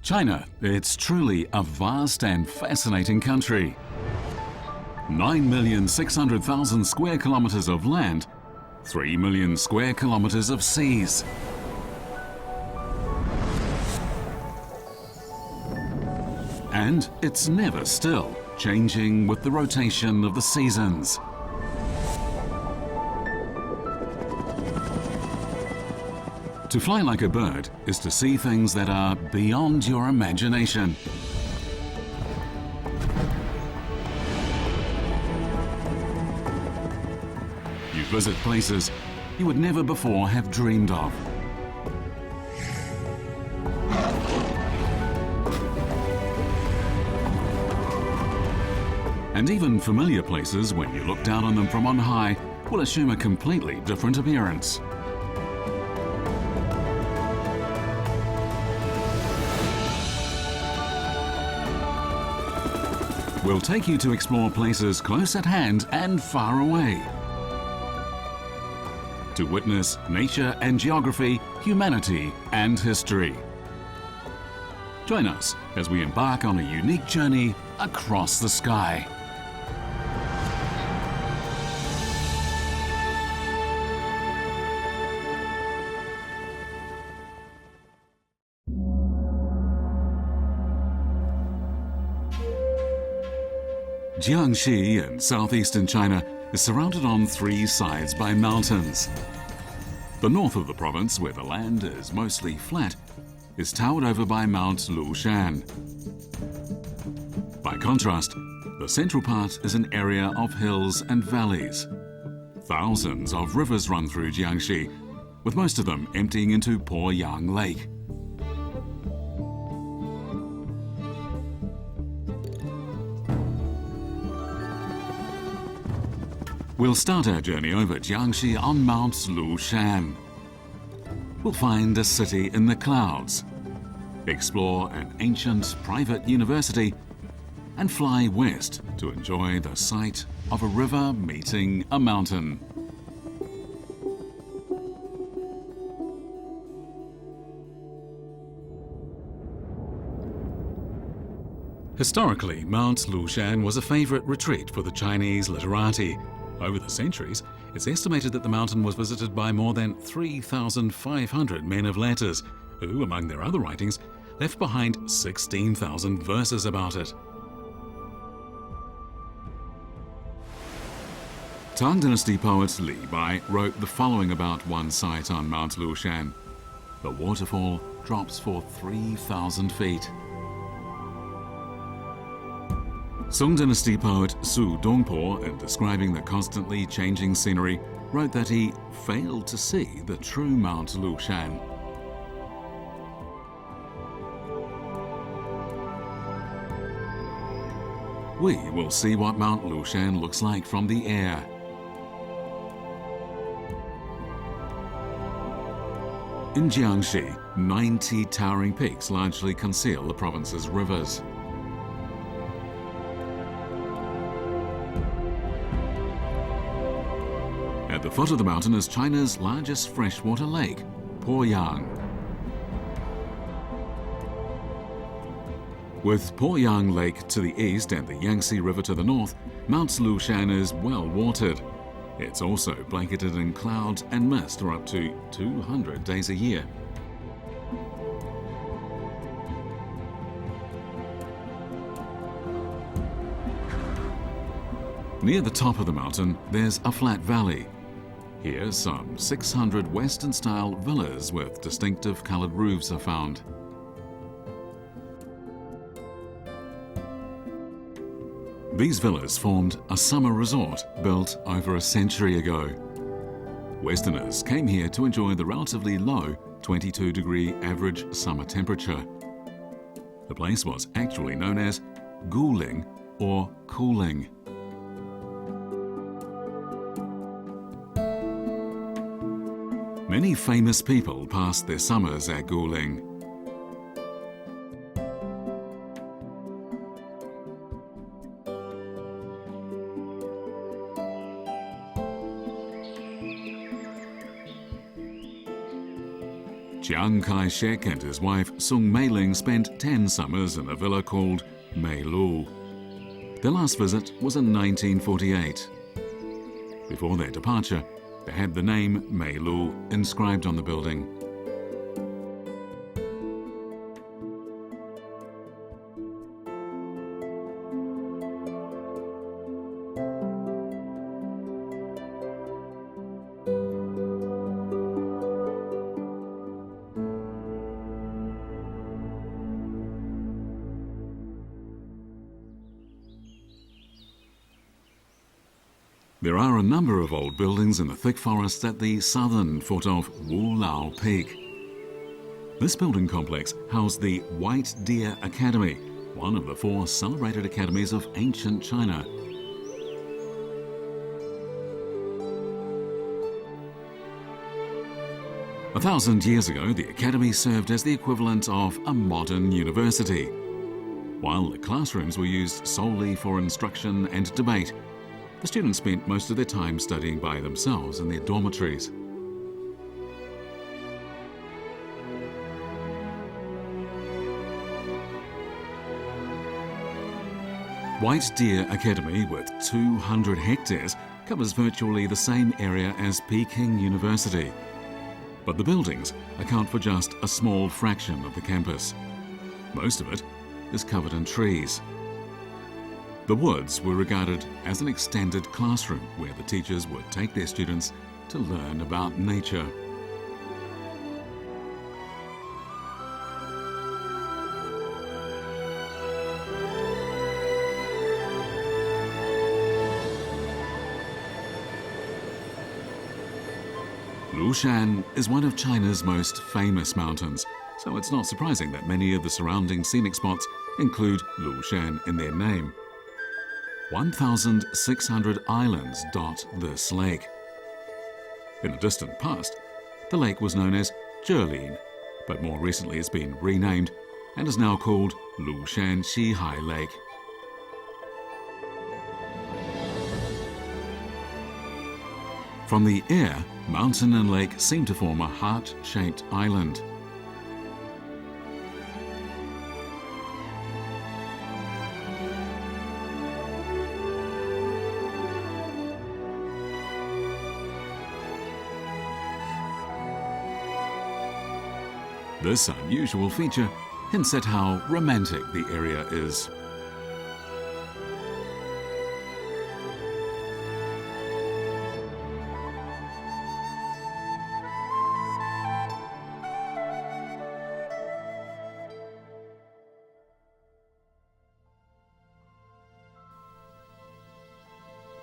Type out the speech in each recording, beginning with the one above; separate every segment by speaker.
Speaker 1: China, it's truly a vast and fascinating country. 9,600,000 square kilometers of land, 3 million square kilometers of seas. And it's never still, changing with the rotation of the seasons. To fly like a bird is to see things that are beyond your imagination. You visit places you would never before have dreamed of. And even familiar places, when you look down on them from on high, will assume a completely different appearance. We'll take you to explore places close at hand and far away. To witness nature and geography, humanity and history. Join us as we embark on a unique journey across the sky. Jiangxi in southeastern China is surrounded on three sides by mountains. The north of the province, where the land is mostly flat, is towered over by Mount Lushan. By contrast, the central part is an area of hills and valleys. Thousands of rivers run through Jiangxi, with most of them emptying into Poyang Lake. We'll start our journey over Jiangxi on Mount Lushan. We'll find a city in the clouds, explore an ancient private university, and fly west to enjoy the sight of a river meeting a mountain. Historically, Mount Lushan was a favorite retreat for the Chinese literati. Over the centuries, it's estimated that the mountain was visited by more than 3,500 men of letters, who, among their other writings, left behind 16,000 verses about it. Tang Dynasty poet Li Bai wrote the following about one site on Mount Lushan. The waterfall drops for 3,000 feet. Song Dynasty poet Su Dongpo, in describing the constantly changing scenery, wrote that he failed to see the true Mount Lushan. We will see what Mount Lushan looks like from the air. In Jiangxi, 90 towering peaks largely conceal the province's rivers. At the foot of the mountain is China's largest freshwater lake, Poyang. With Poyang Lake to the east and the Yangtze River to the north, Mount Lushan is well watered. It's also blanketed in clouds and mist for up to 200 days a year. Near the top of the mountain, there's a flat valley. Here, some 600 Western-style villas with distinctive colored roofs are found. These villas formed a summer resort built over a century ago. Westerners came here to enjoy the relatively low 22-degree average summer temperature. The place was actually known as Guling or cooling. Many famous people passed their summers at Guling. Chiang Kai-shek and his wife Sung Mei-ling spent 10 summers in a villa called Mei Lu. Their last visit was in 1948. Before their departure, they had the name Mei Lu inscribed on the building. There are a number of old buildings in the thick forest at the southern foot of Wu Lao Peak. This building complex housed the White Deer Academy, one of the 4 celebrated academies of ancient China. A 1,000 years ago, the academy served as the equivalent of a modern university. While the classrooms were used solely for instruction and debate, the students spent most of their time studying by themselves in their dormitories. White Deer Academy, with 200 hectares, covers virtually the same area as Peking University. But the buildings account for just a small fraction of the campus. Most of it is covered in trees. The woods were regarded as an extended classroom where the teachers would take their students to learn about nature. Lushan is one of China's most famous mountains, so it's not surprising that many of the surrounding scenic spots include Lushan in their name. 1,600 islands dot this lake. In the distant past, the lake was known as Zhelin, but more recently it's been renamed and is now called Lushan Xihai Lake. From the air, mountain and lake seem to form a heart-shaped island. This unusual feature hints at how romantic the area is.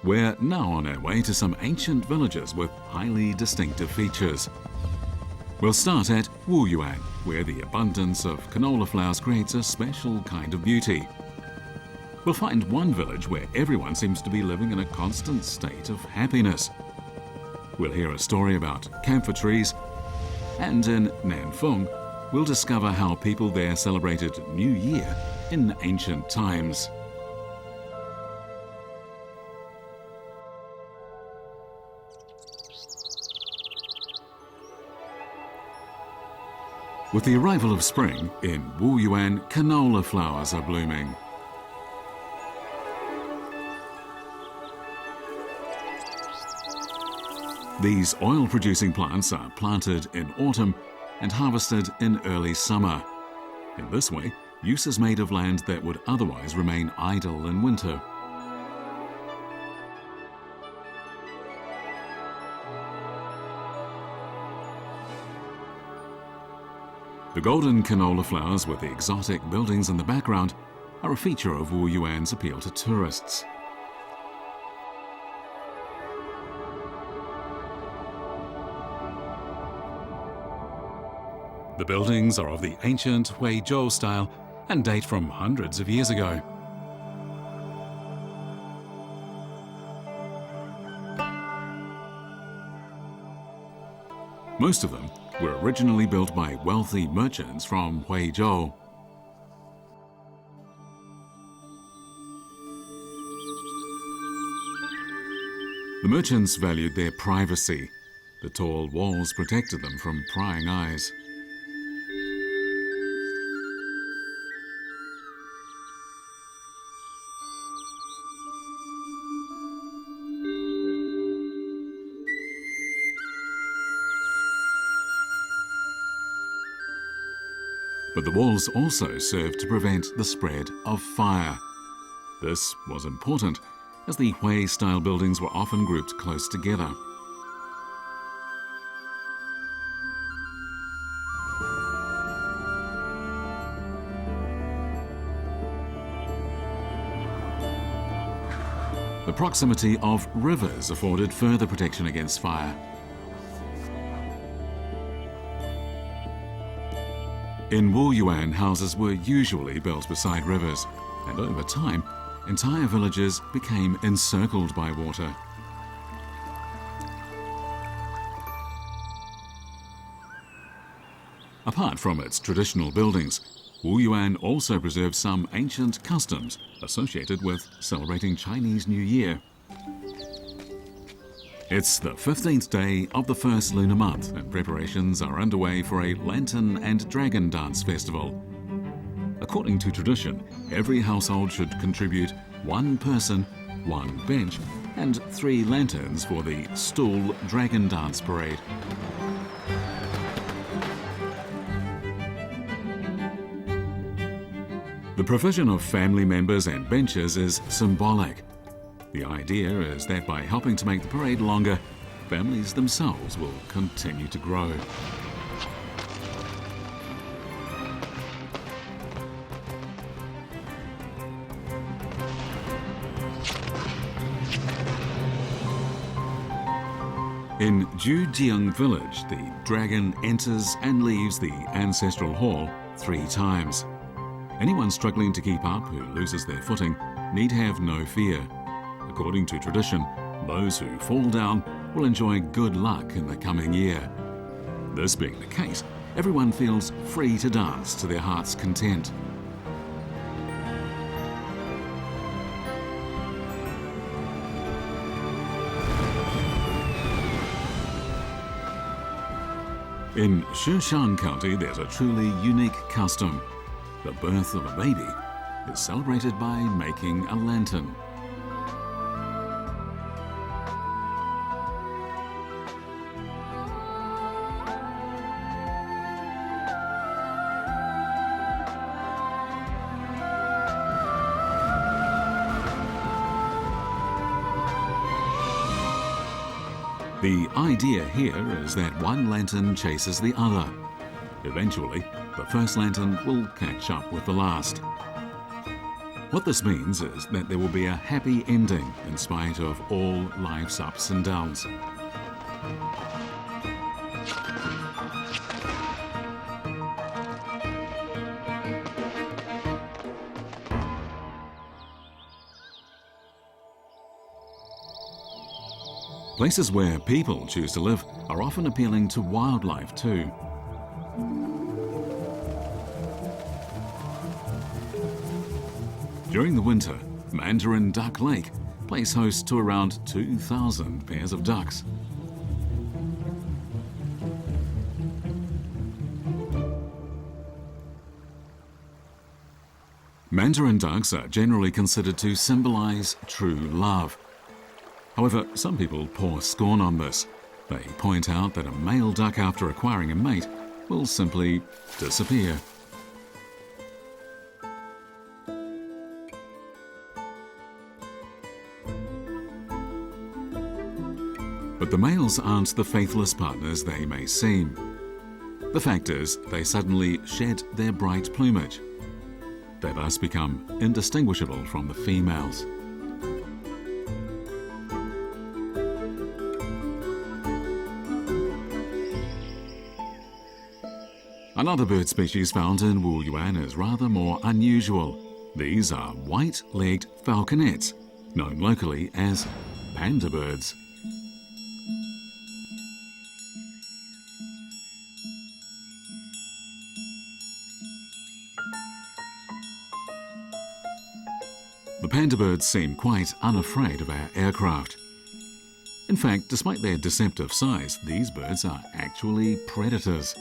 Speaker 1: We're now on our way to some ancient villages with highly distinctive features. We'll start at Wuyuan, where the abundance of canola flowers creates a special kind of beauty. We'll find one village where everyone seems to be living in a constant state of happiness. We'll hear a story about camphor trees, and in Nanfeng, we'll discover how people there celebrated New Year in ancient times. With the arrival of spring, in Wuyuan, canola flowers are blooming. These oil-producing plants are planted in autumn and harvested in early summer. In this way, use is made of land that would otherwise remain idle in winter. The golden canola flowers with the exotic buildings in the background are a feature of Wuyuan's appeal to tourists. The buildings are of the ancient Huizhou style and date from hundreds of years ago. Most of them were originally built by wealthy merchants from Huizhou. The merchants valued their privacy. The tall walls protected them from prying eyes. But the walls also served to prevent the spread of fire. This was important, as the Hui-style buildings were often grouped close together. The proximity of rivers afforded further protection against fire. In Wuyuan, houses were usually built beside rivers, and over time, entire villages became encircled by water. Apart from its traditional buildings, Wuyuan also preserves some ancient customs associated with celebrating Chinese New Year. It's the 15th day of the first lunar month, and preparations are underway for a lantern and dragon dance festival. According to tradition, every household should contribute 1 person, 1 bench, and 3 lanterns for the stool dragon dance parade. The provision of family members and benches is symbolic. The idea is that by helping to make the parade longer, families themselves will continue to grow. In Jiangxi village, the dragon enters and leaves the ancestral hall 3 times. Anyone struggling to keep up who loses their footing need have no fear. According to tradition, those who fall down will enjoy good luck in the coming year. This being the case, everyone feels free to dance to their heart's content. In Shishang County, there's a truly unique custom. The birth of a baby is celebrated by making a lantern. The idea here is that one lantern chases the other. Eventually, the first lantern will catch up with the last. What this means is that there will be a happy ending in spite of all life's ups and downs. Places where people choose to live are often appealing to wildlife too. During the winter, Mandarin Duck Lake plays host to around 2,000 pairs of ducks. Mandarin ducks are generally considered to symbolize true love. However, some people pour scorn on this. They point out that a male duck, after acquiring a mate, will simply disappear. But the males aren't the faithless partners they may seem. The fact is, they suddenly shed their bright plumage. They thus become indistinguishable from the females. Another bird species found in Wuyuan is rather more unusual. These are white-legged falconets, known locally as panda birds. The panda birds seem quite unafraid of our aircraft. In fact, despite their deceptive size, these birds are actually predators.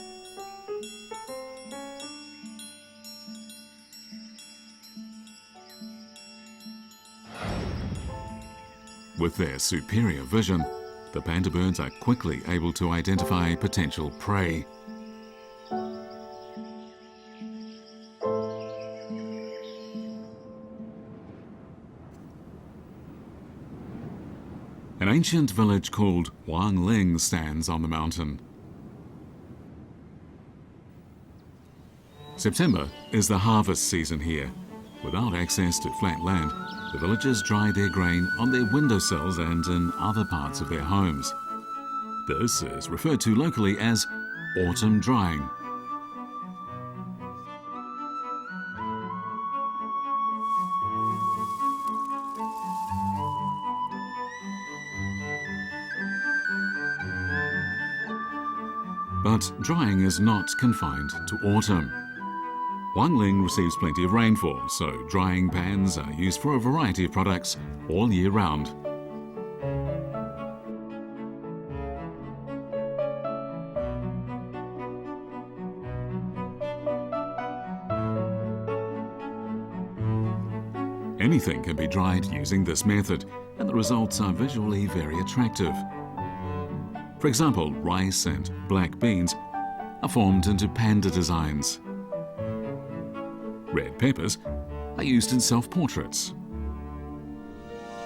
Speaker 1: With their superior vision, the panda birds are quickly able to identify potential prey. An ancient village called Poyang Lake stands on the mountain. September is the harvest season here. Without access to flat land, the villagers dry their grain on their windowsills and in other parts of their homes. This is referred to locally as autumn drying. But drying is not confined to autumn. Poyang Lake receives plenty of rainfall, so drying pans are used for a variety of products all year round. Anything can be dried using this method, and the results are visually very attractive. For example, rice and black beans are formed into panda designs. Red peppers are used in self-portraits.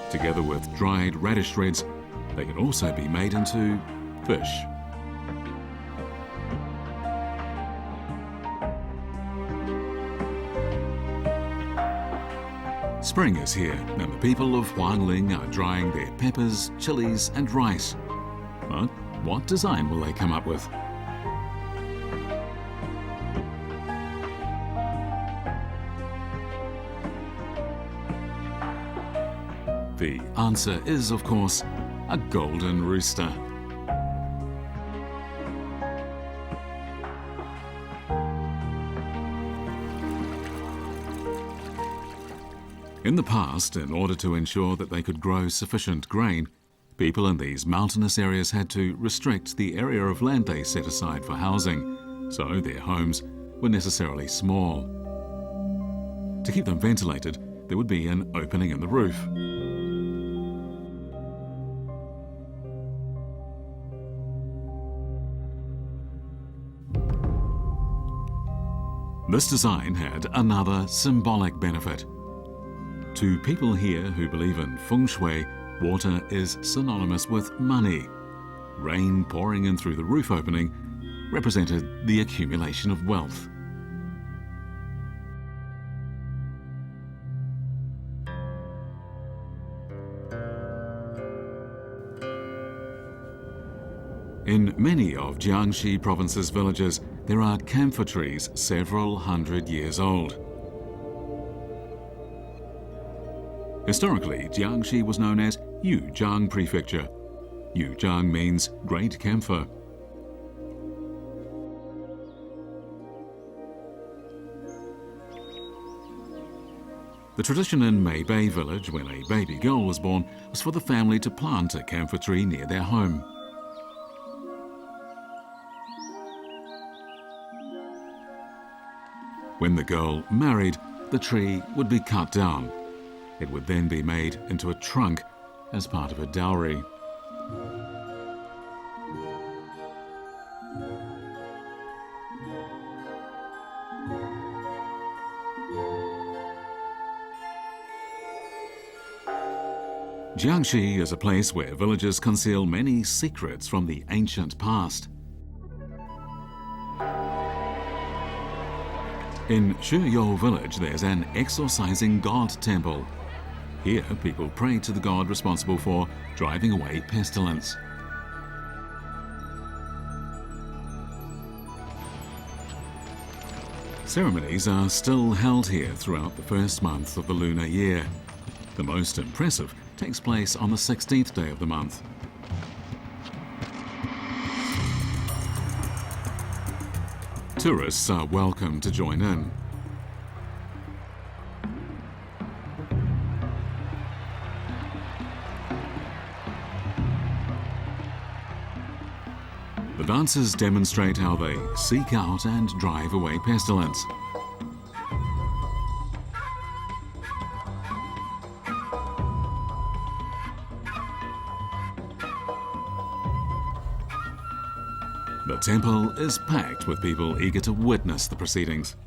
Speaker 1: Together with dried radish shreds, they can also be made into fish. Spring is here, and the people of Poyang Lake are drying their peppers, chilies and rice. But what design will they come up with? The answer is, of course, a golden rooster. In the past, in order to ensure that they could grow sufficient grain, people in these mountainous areas had to restrict the area of land they set aside for housing, so their homes were necessarily small. To keep them ventilated, there would be an opening in the roof. This design had another symbolic benefit. To people here who believe in feng shui, water is synonymous with money. Rain pouring in through the roof opening represented the accumulation of wealth. In many of Jiangxi Province's villages, there are camphor trees several hundred years old. Historically, Jiangxi was known as Wuyuan Prefecture. Wuyuan means great camphor. The tradition in May Bay village, when a baby girl was born, was for the family to plant a camphor tree near their home. When the girl married, the tree would be cut down. It would then be made into a trunk as part of a dowry. Jiangxi is a place where villagers conceal many secrets from the ancient past. In Shuyou village, there's an exorcising god temple. Here, people pray to the god responsible for driving away pestilence. Ceremonies are still held here throughout the first month of the lunar year. The most impressive takes place on the 16th day of the month. Tourists are welcome to join in. The dancers demonstrate how they seek out and drive away pestilence. The temple is packed with people eager to witness the proceedings.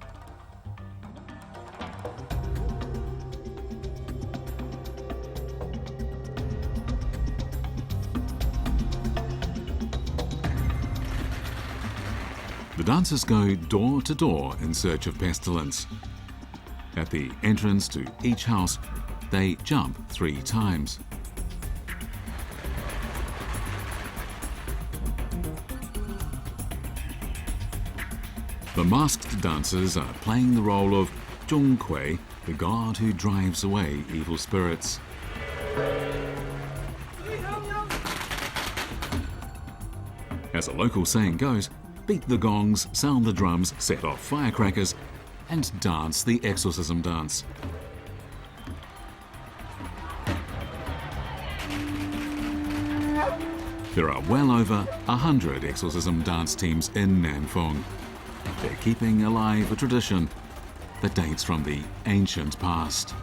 Speaker 1: dancers go door to door in search of pestilence. At the entrance to each house, they jump 3 times. The masked dancers are playing the role of Zhongkui, the god who drives away evil spirits. As a local saying goes, beat the gongs, sound the drums, set off firecrackers, and dance the exorcism dance. There are well over 100 exorcism dance teams in Nanfeng. They're keeping alive a tradition that dates from the ancient past.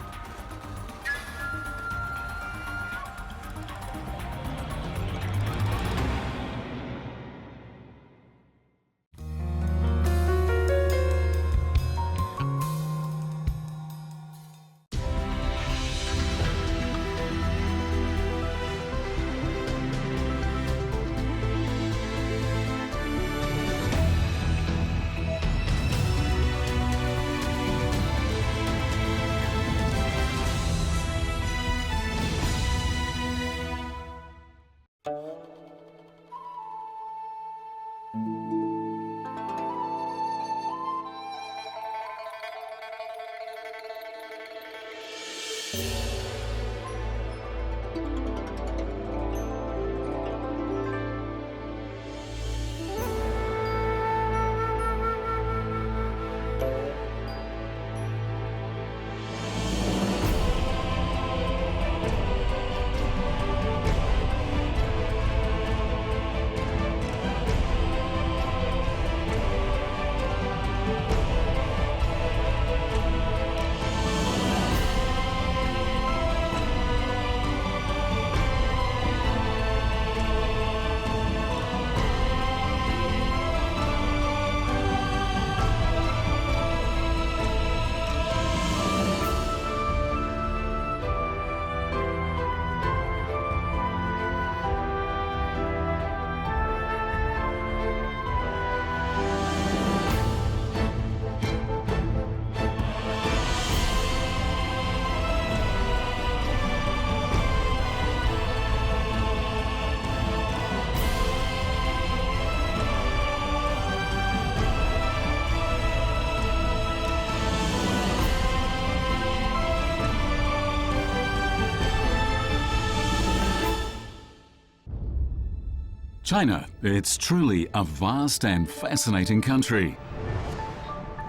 Speaker 1: China, it's truly a vast and fascinating country.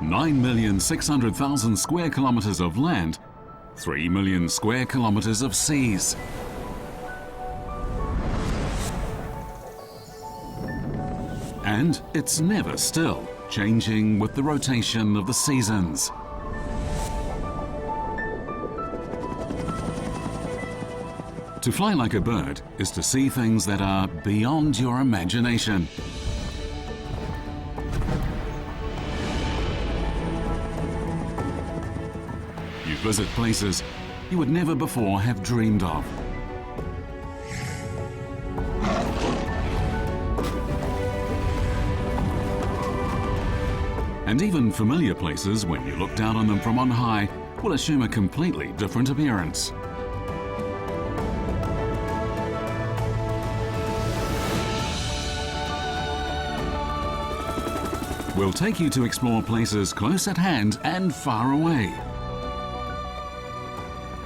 Speaker 1: 9,600,000 square kilometers of land, 3 million square kilometers of seas. And it's never still, changing with the rotation of the seasons. To fly like a bird is to see things that are beyond your imagination. You visit places you would never before have dreamed of. And even familiar places, when you look down on them from on high, will assume a completely different appearance. We'll take you to explore places close at hand and far away.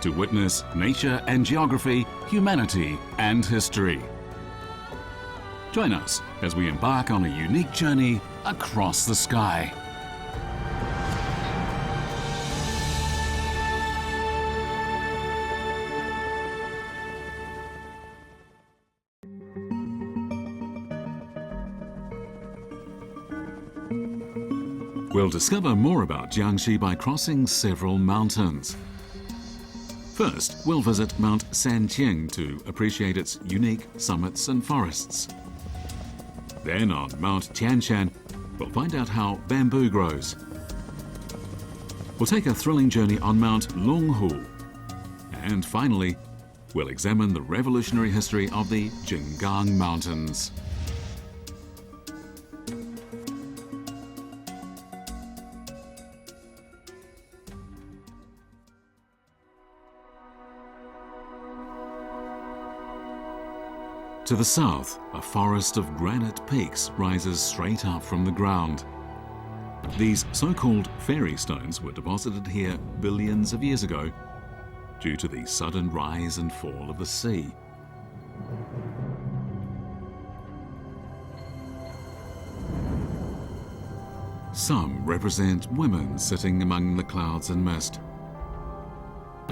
Speaker 1: To witness nature and geography, humanity and history. Join us as we embark on a unique journey across the sky. We'll discover more about Jiangxi by crossing several mountains. First, we'll visit Mount Sanqing to appreciate its unique summits and forests. Then on Mount Tianshan, we'll find out how bamboo grows. We'll take a thrilling journey on Mount Longhu. And finally, we'll examine the revolutionary history of the Jinggang Mountains. To the south, a forest of granite peaks rises straight up from the ground. These so-called fairy stones were deposited here billions of years ago due to the sudden rise and fall of the sea. Some represent women sitting among the clouds and mist.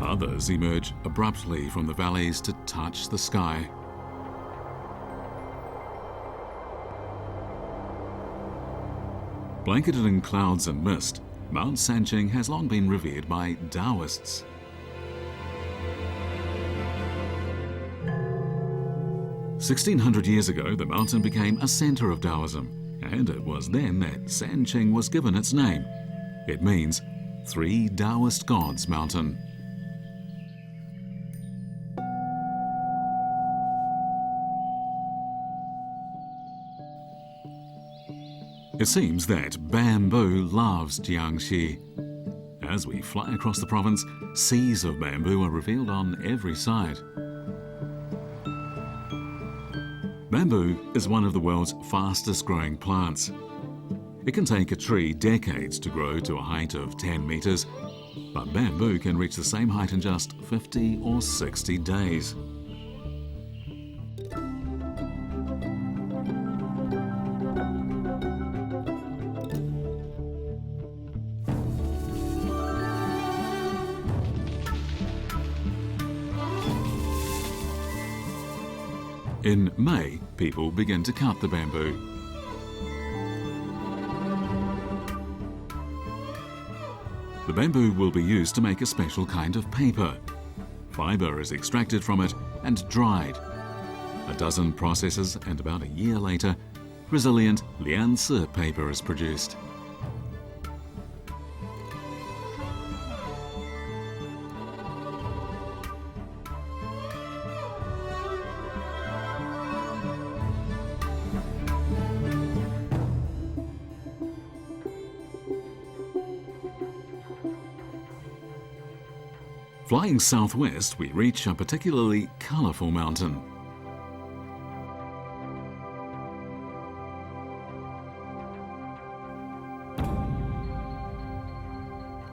Speaker 1: Others emerge abruptly from the valleys to touch the sky. Blanketed in clouds and mist, Mount Nanchang has long been revered by Taoists. "1,600 years ago, the mountain became a center of Taoism, and it was then that Nanchang was given its name. It means Three Taoist Gods Mountain. It seems that bamboo loves Jiangxi. As we fly across the province, seas of bamboo are revealed on every side. Bamboo is one of the world's fastest growing plants. It can take a tree decades to grow to a height of 10 meters, but bamboo can reach the same height in just 50 or 60 days. In May, people begin to cut the bamboo. The bamboo will be used to make a special kind of paper. Fibre is extracted from it and dried. A dozen processes, and about a year later, resilient lianci paper is produced. Flying southwest, we reach a particularly colourful mountain.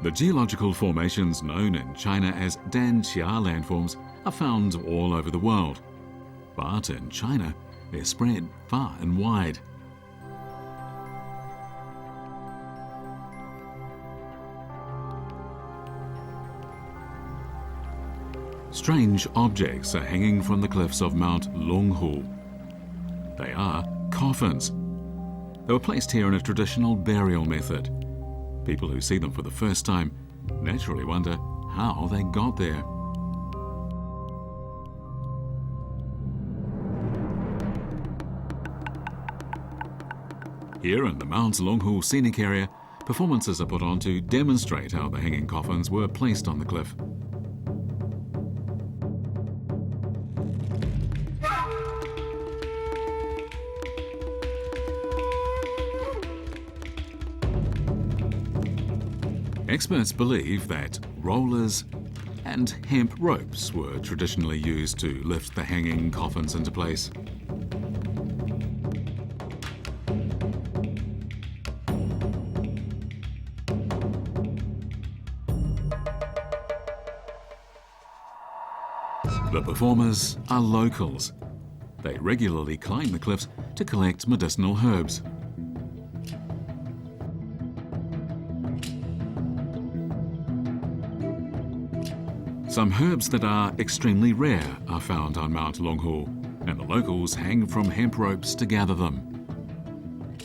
Speaker 1: The geological formations known in China as Danxia landforms are found all over the world. But in China, they're spread far and wide. Strange objects are hanging from the cliffs of Mount Lushan. They are coffins. They were placed here in a traditional burial method. People who see them for the first time naturally wonder how they got there. Here in the Mount Lushan scenic area, performances are put on to demonstrate how the hanging coffins were placed on the cliff. Experts believe that rollers and hemp ropes were traditionally used to lift the hanging coffins into place. The performers are locals. They regularly climb the cliffs to collect medicinal herbs. Some herbs that are extremely rare are found on Mount Lushan, and the locals hang from hemp ropes to gather them.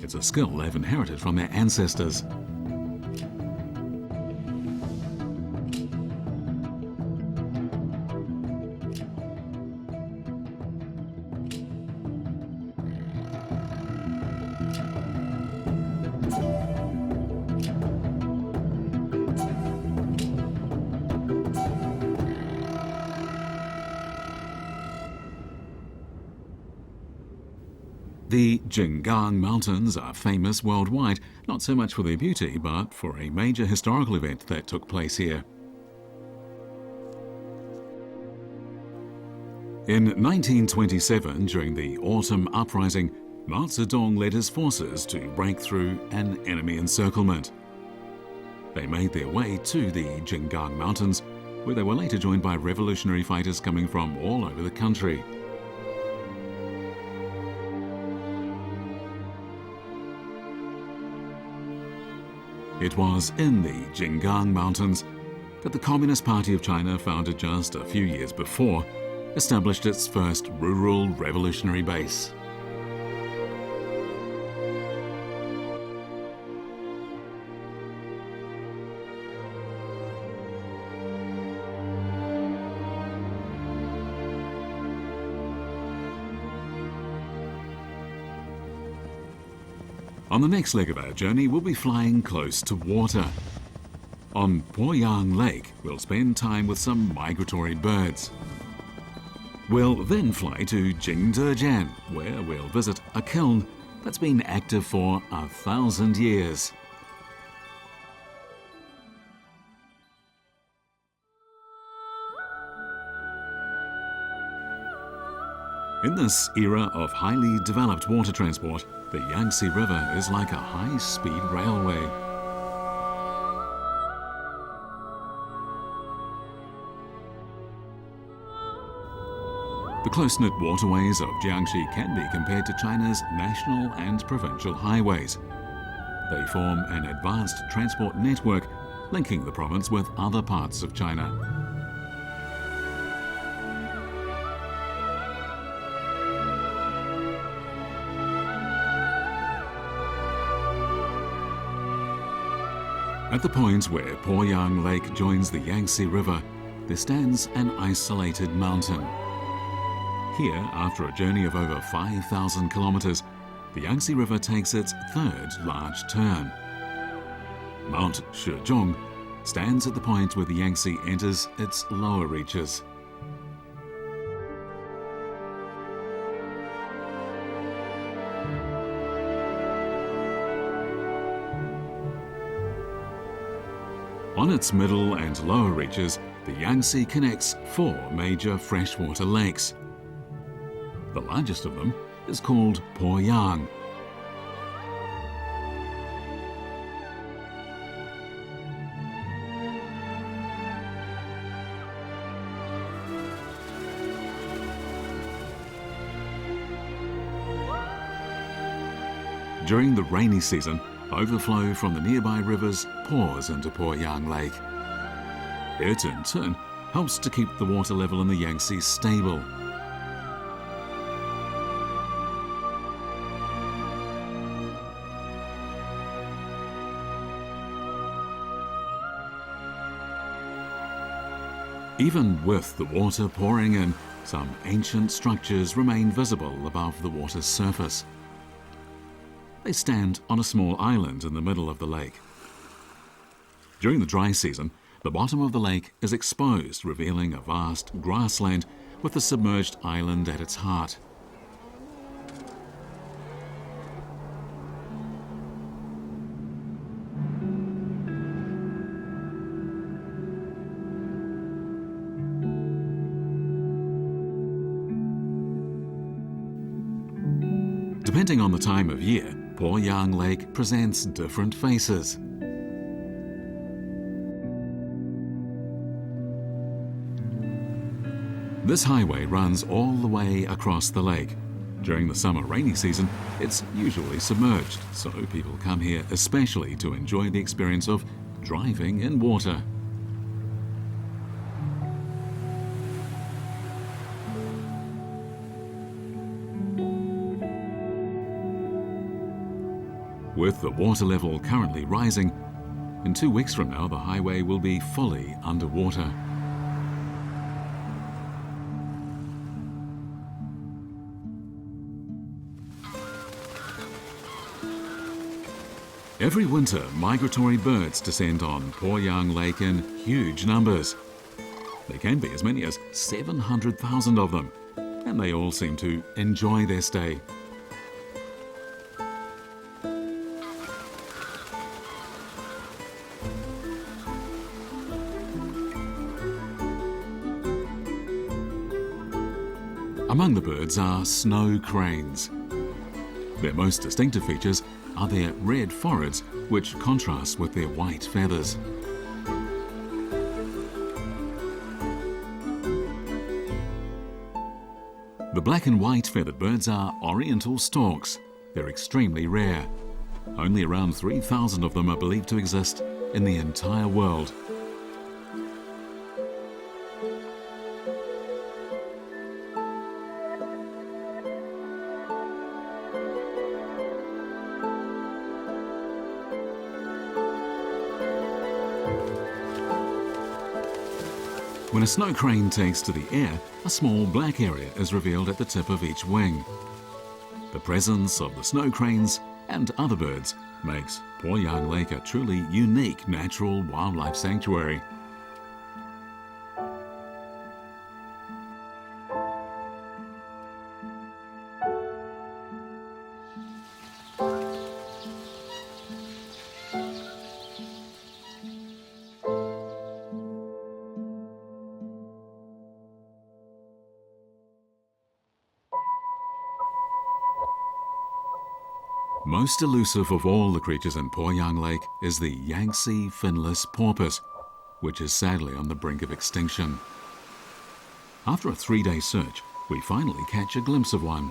Speaker 1: It's a skill they've inherited from their ancestors. The Jiangxi Mountains are famous worldwide, not so much for their beauty, but for a major historical event that took place here. In 1927, during the Autumn Uprising, Mao Zedong led his forces to break through an enemy encirclement. They made their way to the Jinggang Mountains, where they were later joined by revolutionary fighters coming from all over the country. It was in the Jinggang Mountains that the Communist Party of China, founded just a few years before, established its first rural revolutionary base. On the next leg of our journey, we'll be flying close to water. On Poyang Lake, we'll spend time with some migratory birds. We'll then fly to Jiangxi, where we'll visit a kiln that's been active for 1,000 years. In this era of highly developed water transport, the Yangtze River is like a high-speed railway. The close-knit waterways of Jiangxi can be compared to China's national and provincial highways. They form an advanced transport network linking the province with other parts of China. At the point where Poyang Lake joins the Yangtze River, there stands an isolated mountain. Here, after a journey of over 5,000 kilometers, the Yangtze River takes its third large turn. Mount Lushan stands at the point where the Yangtze enters its lower reaches. On its middle and lower reaches, the Yangtze connects 4 major freshwater lakes. The largest of them is called Poyang. During the rainy season, overflow from the nearby rivers pours into Poyang Lake. It, in turn, helps to keep the water level in the Yangtze stable. Even with the water pouring in, some ancient structures remain visible above the water's surface. They stand on a small island in the middle of the lake. During the dry season, the bottom of the lake is exposed, revealing a vast grassland with the submerged island at its heart. Depending on the time of year, Poyang Lake presents different faces. This highway runs all the way across the lake. During the summer rainy season, it's usually submerged, so people come here especially to enjoy the experience of driving in water. With the water level currently rising, in 2 weeks from now the highway will be fully underwater. Every winter, migratory birds descend on Poyang Lake in huge numbers. There can be as many as 700,000 of them, and they all seem to enjoy their stay. Among the birds are snow cranes. Their most distinctive features are their red foreheads, which contrast with their white feathers. The black and white feathered birds are oriental storks. They're extremely rare. Only around 3,000 of them are believed to exist in the entire world. When a snow crane takes to the air, a small black area is revealed at the tip of each wing. The presence of the snow cranes and other birds makes Poyang Lake a truly unique natural wildlife sanctuary. Most elusive of all the creatures in Poyang Lake is the Jiangxi finless porpoise, which is sadly on the brink of extinction. After a 3-day search, we finally catch a glimpse of one.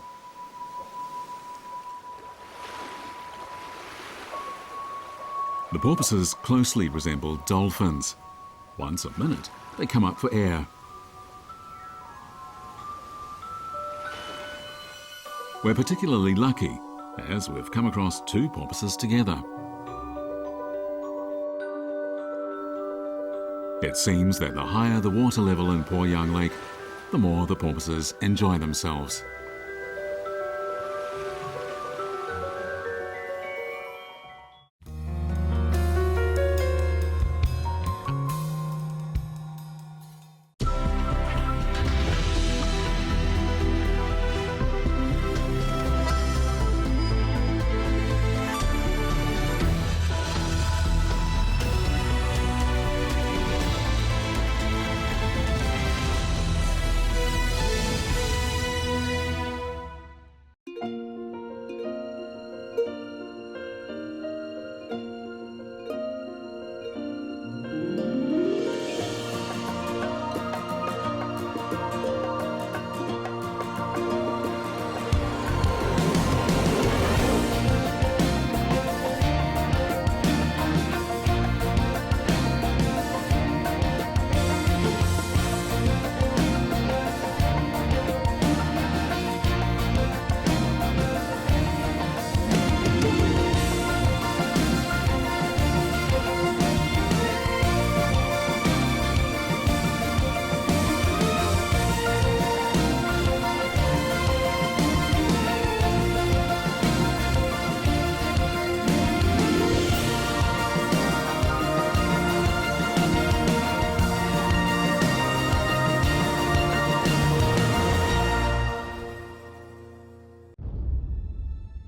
Speaker 1: The porpoises closely resemble dolphins. Once a minute, they come up for air. We're particularly lucky, as we've come across 2 porpoises together. It seems that the higher the water level in Poyang Lake, the more the porpoises enjoy themselves.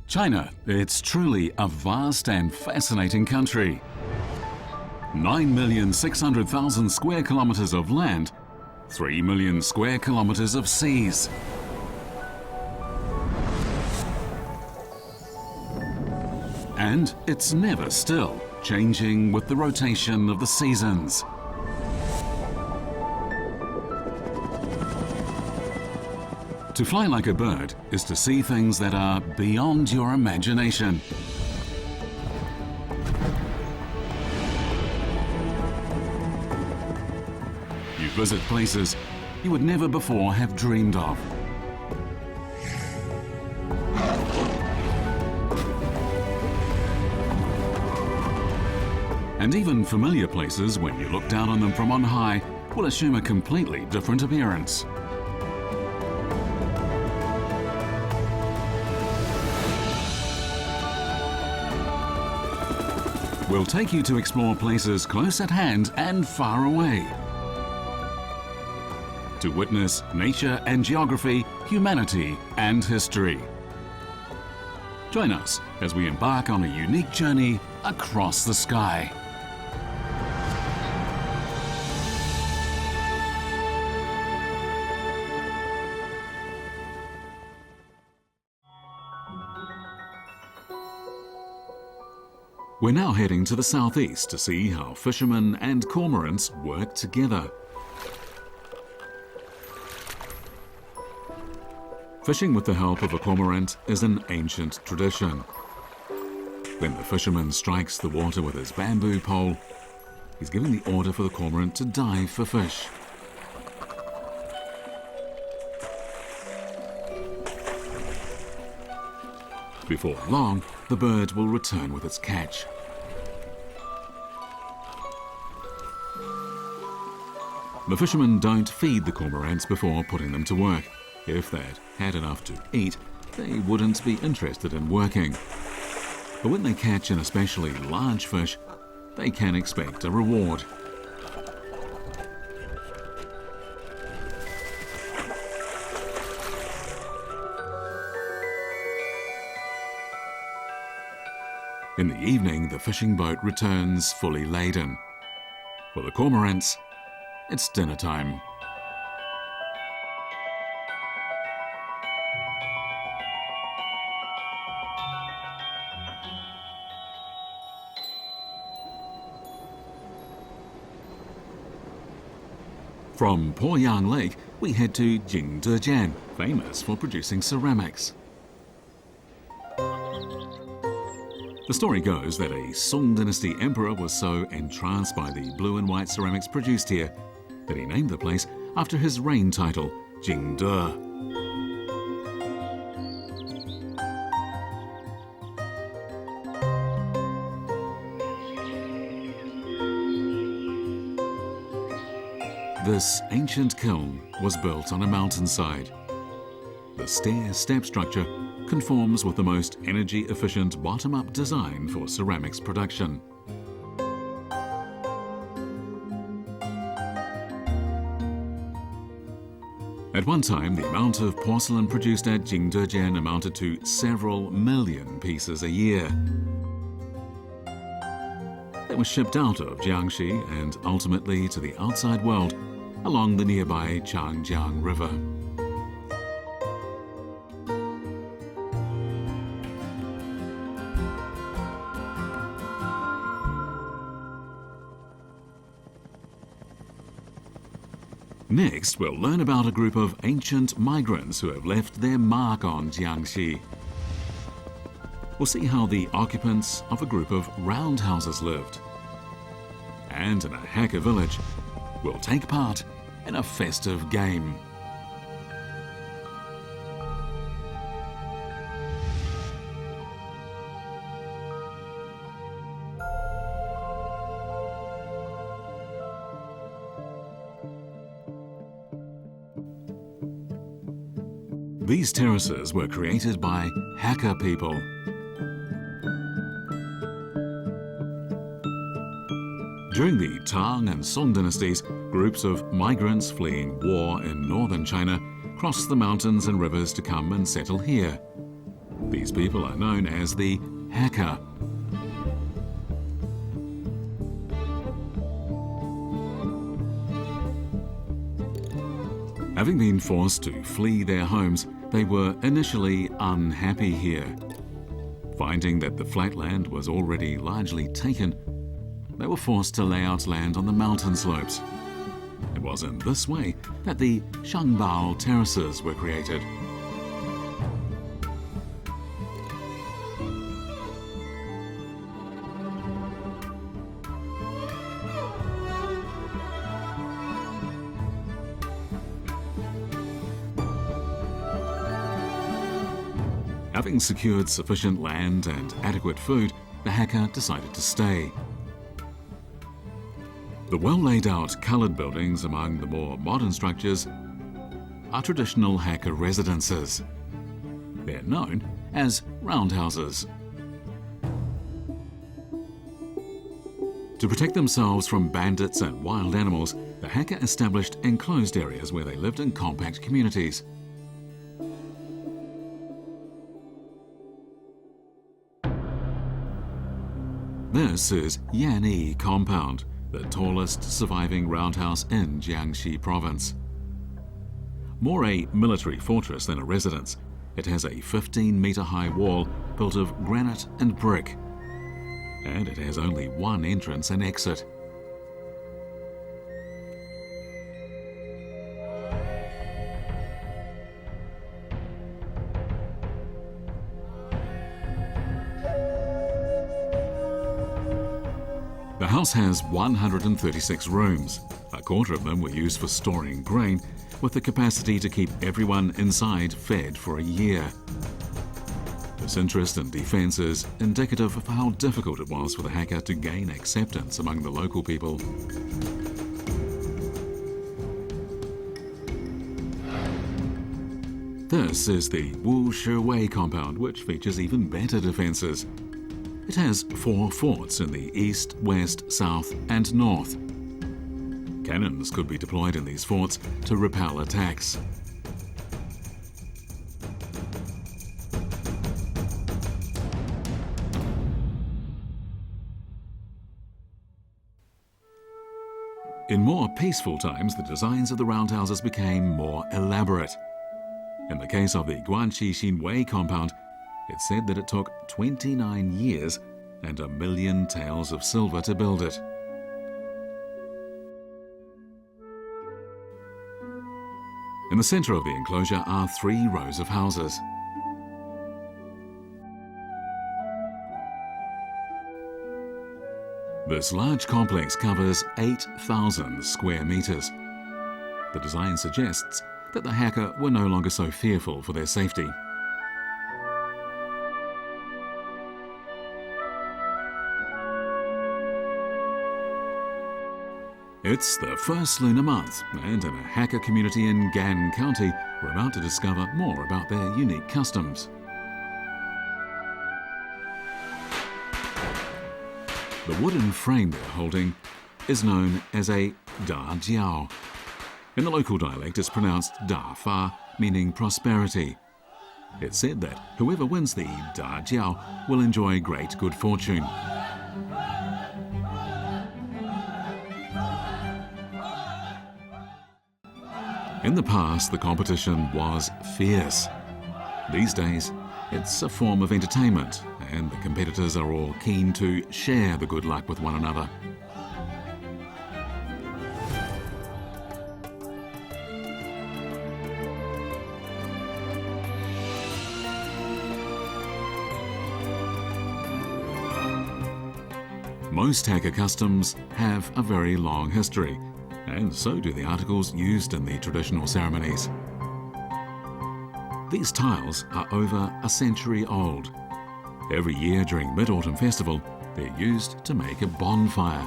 Speaker 1: China, it's truly a vast and fascinating country. 9,600,000 square kilometers of land, 3 million square kilometers of seas. And it's never still, changing with the rotation of the seasons. To fly like a bird is to see things that are beyond your imagination. You visit places you would never before have dreamed of. And even familiar places, when you look down on them from on high, will assume a completely different appearance. We'll take you to explore places close at hand and far away. To witness nature and geography, humanity and history. Join us as we embark on a unique journey across the sky. We're now heading to the southeast to see how fishermen and cormorants work together. Fishing with the help of a cormorant is an ancient tradition. When the fisherman strikes the water with his bamboo pole, he's giving the order for the cormorant to dive for fish. Before long, the bird will return with its catch. The fishermen don't feed the cormorants before putting them to work. If they'd had enough to eat, they wouldn't be interested in working. But when they catch an especially large fish, they can expect a reward. In the evening, the fishing boat returns fully laden. For the cormorants, it's dinner time. From Poyang Lake, we head to Jiangxi, famous for producing ceramics. The story goes that a Song dynasty emperor was so entranced by the blue and white ceramics produced here that he named the place after his reign title, Jingde. This ancient kiln was built on a mountainside. The stair-step structure conforms with the most energy-efficient bottom-up design for ceramics production. At one time, the amount of porcelain produced at Jiangxi amounted to several million pieces a year. They were shipped out of Jiangxi and ultimately to the outside world along the nearby Nanchang River. Next, we'll learn about a group of ancient migrants who have left their mark on Jiangxi. We'll see how the occupants of a group of roundhouses lived. And in a Hakka village, we'll take part in a festive game. These terraces were created by Hakka people. During the Tang and Song dynasties, groups of migrants fleeing war in northern China crossed the mountains and rivers to come and settle here. These people are known as the Hakka. Having been forced to flee their homes, they were initially unhappy here. Finding that the flatland was already largely taken, they were forced to lay out land on the mountain slopes. It was in this way that the Shangbao terraces were created. Having secured sufficient land and adequate food, the Hakka decided to stay. The well-laid-out coloured buildings among the more modern structures are traditional Hakka residences. They're known as roundhouses. To protect themselves from bandits and wild animals, the Hakka established enclosed areas where they lived in compact communities. This is Yanyi Compound, the tallest surviving roundhouse in Jiangxi Province. More a military fortress than a residence, it has a 15-metre high wall built of granite and brick. and it has only one entrance and exit. The house has 136 rooms. A quarter of them were used for storing grain, with the capacity to keep everyone inside fed for a year. This interest in defence is indicative of how difficult it was for the Hakka to gain acceptance among the local people. This is the Wuyuan compound, which features even better defences. It has 4 forts in the east, west, south and north. Cannons could be deployed in these forts to repel attacks. In more peaceful times, the designs of the roundhouses became more elaborate. In the case of the Jiangxi compound, it's said that it took 29 years and 1 million taels of silver to build it. In the centre of the enclosure are 3 rows of houses. This large complex covers 8,000 square metres. The design suggests that the Hakka were no longer so fearful for their safety. It's the first lunar month, and in a Hakka community in Gan County, we're about to discover more about their unique customs. The wooden frame they're holding is known as a da jiao. In the local dialect, it's pronounced da fa, meaning prosperity. It's said that whoever wins the da jiao will enjoy great good fortune. In the past, the competition was fierce. These days, it's a form of entertainment, and the competitors are all keen to share the good luck with one another. Most Hakka customs have a very long history, and so do the articles used in the traditional ceremonies. These tiles are over a century old. Every year during Mid-Autumn Festival, they're used to make a bonfire.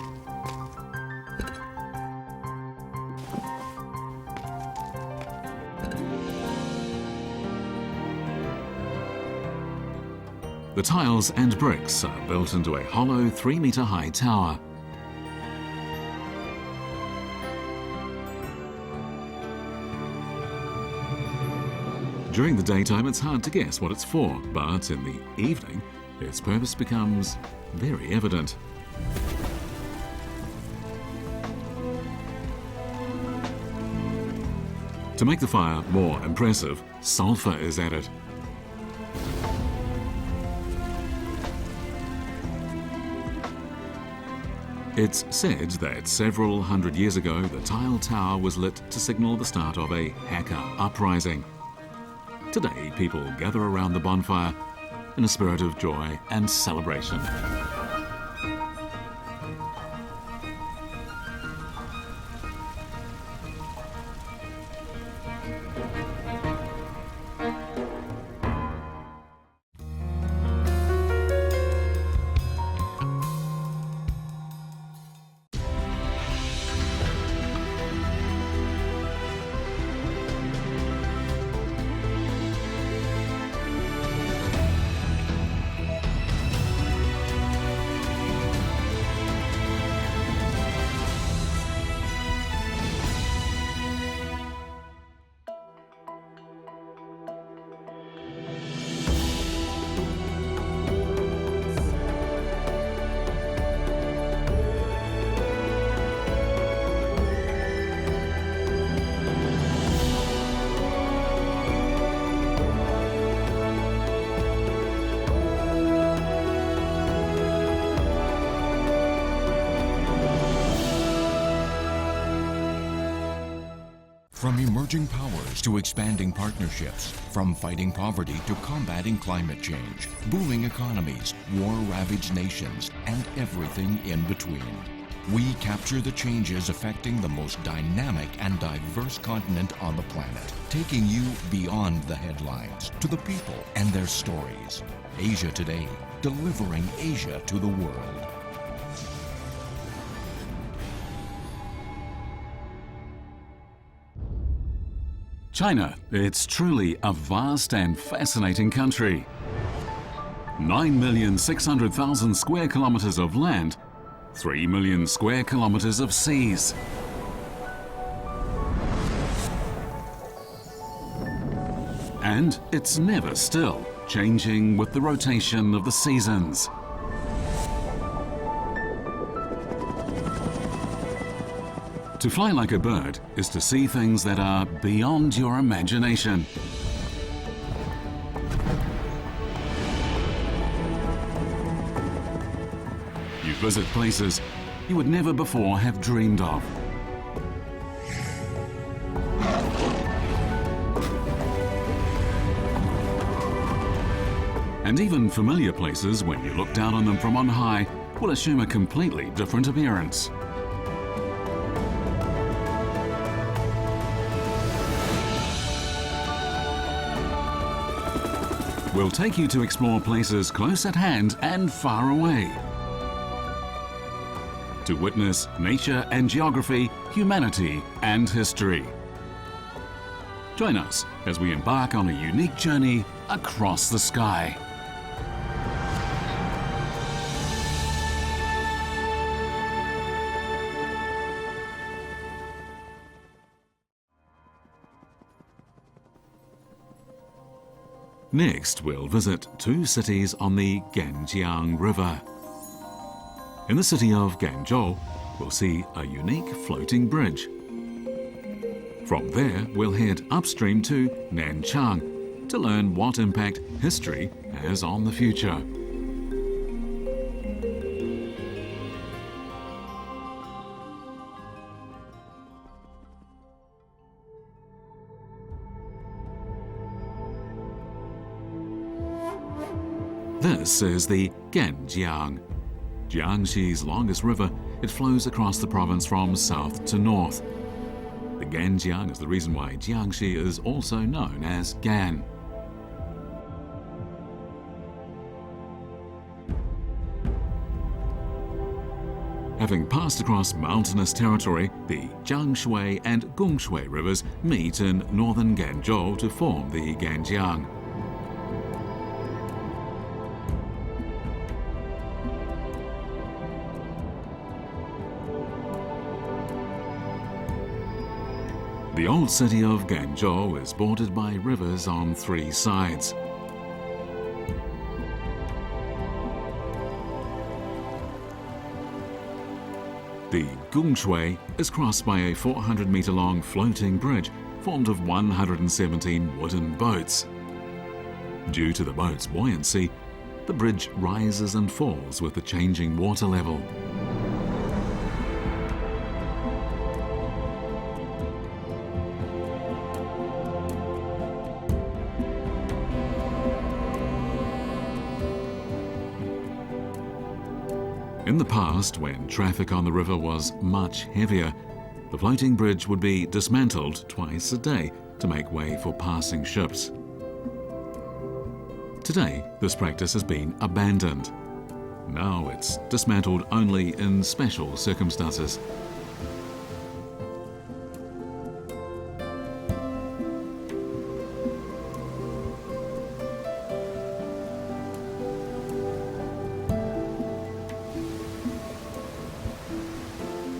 Speaker 1: The tiles and bricks are built into a hollow 3-metre-high tower. During the daytime, it's hard to guess what it's for, but in the evening, its purpose becomes very evident. To make the fire more impressive, sulphur is added. It's said that several hundred years ago, the tile tower was lit to signal the start of a Hakka uprising. Today, people gather around the bonfire in a spirit of joy and celebration.
Speaker 2: From emerging powers to expanding partnerships, from fighting poverty to combating climate change, booming economies, war-ravaged nations, and everything in between. We capture the changes affecting the most dynamic and diverse continent on the planet, taking you beyond the headlines to the people and their stories. Asia Today, delivering Asia to the world.
Speaker 1: China, it's truly a vast and fascinating country. 9,600,000 square kilometers of land, 3 million square kilometers of seas. And it's never still, changing with the rotation of the seasons. To fly like a bird is to see things that are beyond your imagination. You visit places you would never before have dreamed of. And even familiar places, when you look down on them from on high, will assume a completely different appearance. We'll take you to explore places close at hand and far away. To witness nature and geography, humanity and history. Join us as we embark on a unique journey across the sky. Next, we'll visit two cities on the Ganjiang River. In the city of Ganzhou, we'll see a unique floating bridge. From there, we'll head upstream to Nanchang to learn what impact history has on the future. This is the Ganjiang. Jiangxi's longest river, it flows across the province from south to north. The Ganjiang is the reason why Jiangxi is also known as Gan. Having passed across mountainous territory, the Jiangshui and Gongshui rivers meet in northern Ganzhou to form the Ganjiang. The old city of Ganzhou is bordered by rivers on three sides. The Gongshui is crossed by a 400-meter-long floating bridge formed of 117 wooden boats. Due to the boat's buoyancy, the bridge rises and falls with the changing water level. In the past, when traffic on the river was much heavier, the floating bridge would be dismantled twice a day to make way for passing ships. Today, this practice has been abandoned. Now it's dismantled only in special circumstances.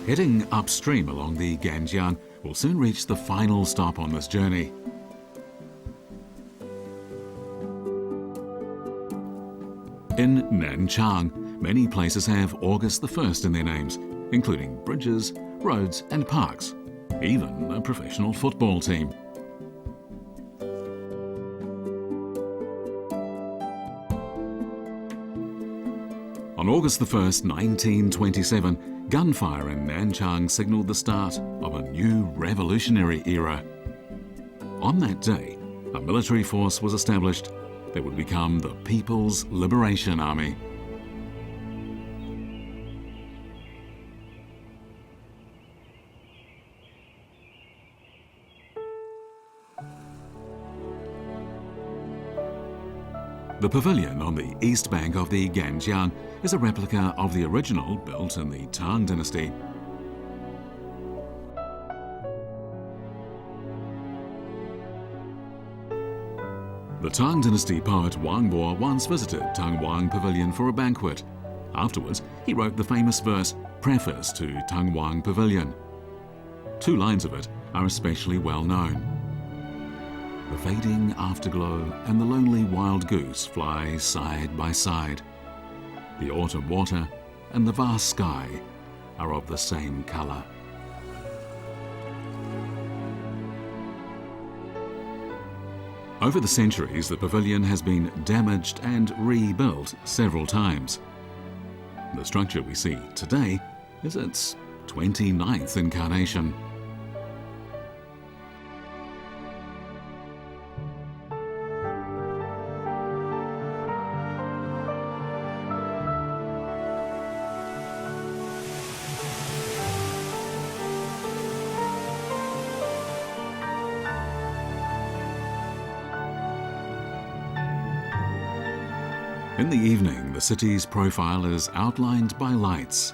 Speaker 1: Heading upstream along the Ganjiang, we'll soon reach the final stop on this journey. In Nanchang, many places have August the 1st in their names, including bridges, roads and parks, even a professional football team. On August the 1st, 1927, gunfire in Nanchang signalled the start of a new revolutionary era. On that day, a military force was established that would become the People's Liberation Army. The pavilion on the east bank of the Ganjiang is a replica of the original built in the Tang Dynasty. The Tang Dynasty poet Wang Bo once visited Tangwang Pavilion for a banquet. Afterwards, he wrote the famous verse Preface to Tangwang Pavilion. 2 lines of it are especially well known. The fading afterglow and the lonely wild goose fly side by side. The autumn water and the vast sky are of the same colour. Over the centuries, the pavilion has been damaged and rebuilt several times. The structure we see today is its 29th incarnation. In the evening, the city's profile is outlined by lights.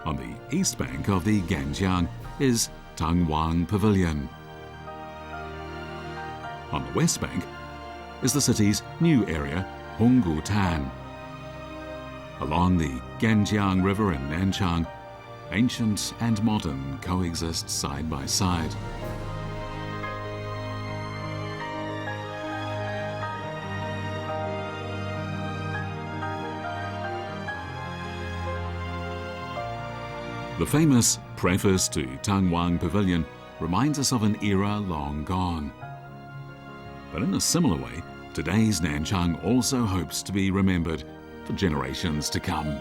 Speaker 1: On the east bank of the Ganjiang is Tangwang Pavilion. On the west bank is the city's new area, Honggutan. Along the Ganjiang River in Nanchang, ancient and modern coexist side by side. The famous Preface to Tangwang Pavilion reminds us of an era long gone. But in a similar way, today's Nanchang also hopes to be remembered for generations to come.